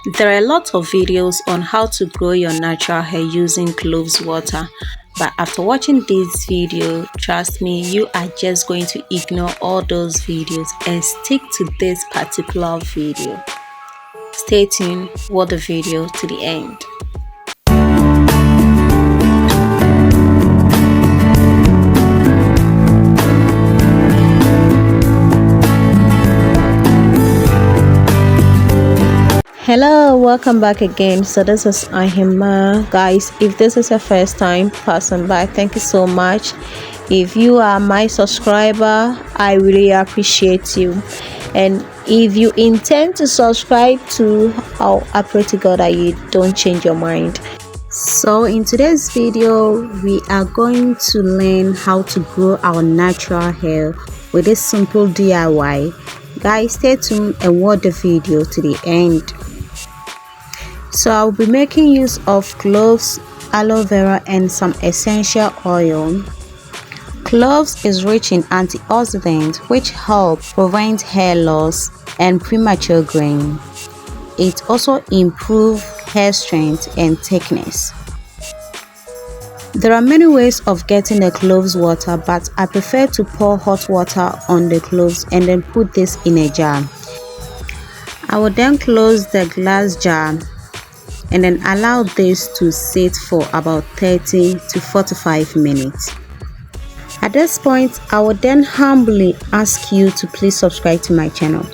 There are a lot of videos on how to grow your natural hair using cloves water, but after watching this video, trust me, you are just going to ignore all those videos and stick to this particular video. Stay tuned, watch the video to the end. Hello, welcome back again. So this is Ahenmah. Guys, if this is your first time passing by, thank you so much. If you are my subscriber, I really appreciate you. And if you intend to subscribe to, I pray to God that you don't change your mind. So in today's video, we are going to learn how to grow our natural hair with this simple DIY. Guys, stay tuned and watch the video to the end. So I'll be making use of cloves, aloe vera and some essential oil. Cloves is rich in antioxidants which help prevent hair loss and premature graying. It also improves hair strength and thickness. There are many ways of getting the cloves water, but I prefer to pour hot water on the cloves and then put this in a jar. I will then close the glass jar and then allow this to sit for about 30 to 45 minutes. At this point, I would then humbly ask you to please subscribe to my channel.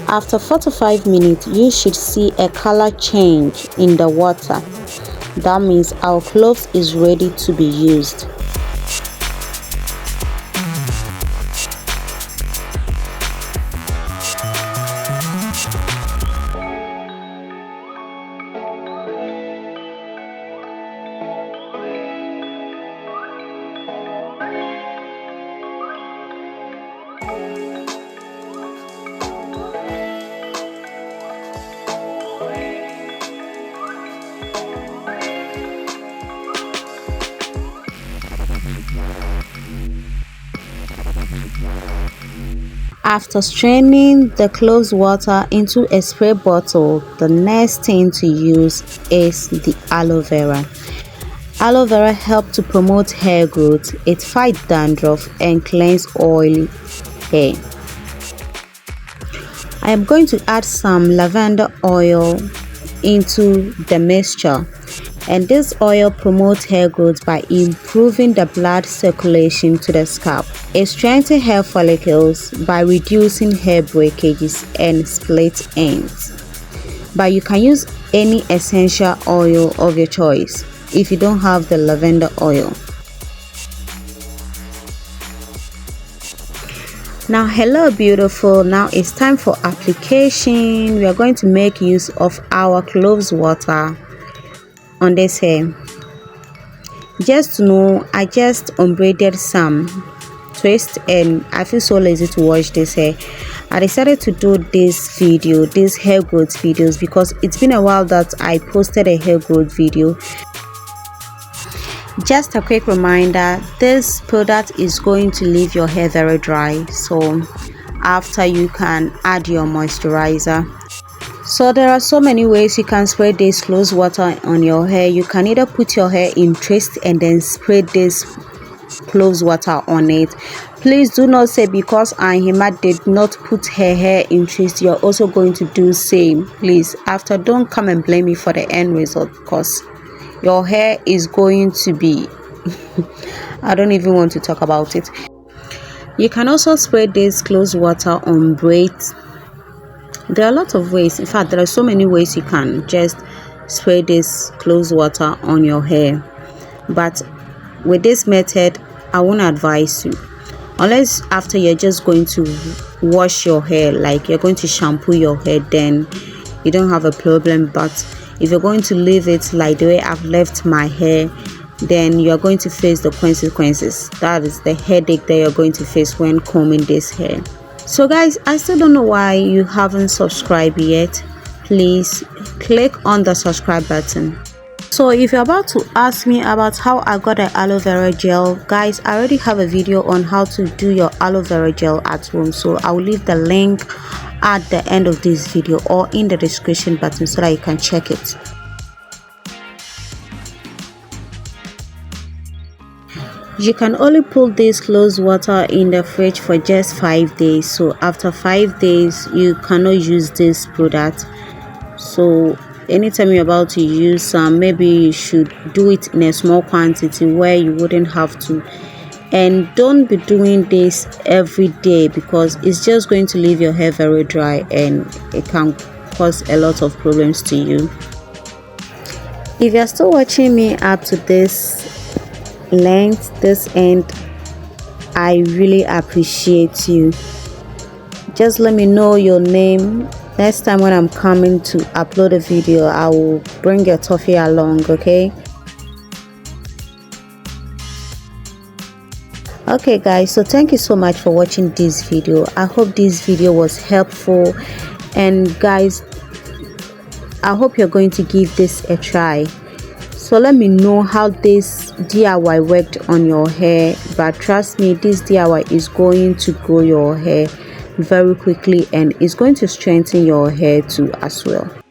After 45 minutes, you should see a color change in the water. That means our cloves is ready to be used. After straining the cloves water into a spray bottle, the next thing to use is the aloe vera. Aloe vera helps to promote hair growth, it fights dandruff and cleanse oily hair. I am going to add some lavender oil into the mixture, and this oil promotes hair growth by improving the blood circulation to the scalp. It strengthens hair follicles by reducing hair breakages and split ends. But you can use any essential oil of your choice if you don't have the lavender oil. Now hello beautiful, now it's time for application. We are going to make use of our cloves water on this hair. Just to know, I just unbraided some twist and I feel so lazy to wash this hair. I decided to do this video, these hair growth videos, because it's been a while that I posted a hair growth video. Just a quick reminder, this product is going to leave your hair very dry, so after you can add your moisturizer. So there are so many ways you can spray this cloves water on your hair. You can either put your hair in twist and then spray this cloves water on it. Please do not say because Ahenmah did not put her hair in twist, you're also going to do same. Please, after, don't come and blame me for the end result, because your hair is going to be I don't even want to talk about it. You can also spray this cloves water on braids. There are a lot of ways. In fact, there are so many ways you can just spray this cloves water on your hair, but with this method I won't advise you, unless after you're just going to wash your hair, like you're going to shampoo your hair, then you don't have a problem. But if you're going to leave it like the way I've left my hair, then you're going to face the consequences. That is the headache that you're going to face when combing this hair. So guys, I still don't know why you haven't subscribed yet. Please click on the subscribe button. So if you're about to ask me about how I got an aloe vera gel, guys, I already have a video on how to do your aloe vera gel at home, so I will leave the link at the end of this video or in the description button so that you can check it. You can only put this cloves water in the fridge for just 5 days. So after 5 days, you cannot use this product. So anytime you're about to use some, maybe you should do it in a small quantity where you wouldn't have to. And don't be doing this every day because it's just going to leave your hair very dry and it can cause a lot of problems to you. If you're still watching me up to this length, this end, I really appreciate you. Just let me know your name. Next time when I'm coming to upload a video, I will bring your toffee along, okay? Okay guys, so thank you so much for watching this video. I hope this video was helpful, and guys, I hope you're going to give this a try. So let me know how this DIY worked on your hair, but trust me, this DIY is going to grow your hair very quickly and it's going to strengthen your hair too as well.